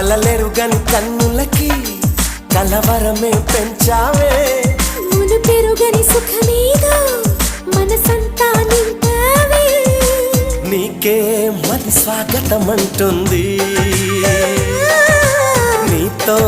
కలలెరుగని కన్నులకి కలవరమే పెంచావే మును పెరుగని సుఖమేదో మనసంతా నింపావే నీకే మది స్వాగతమంటుంది నీతో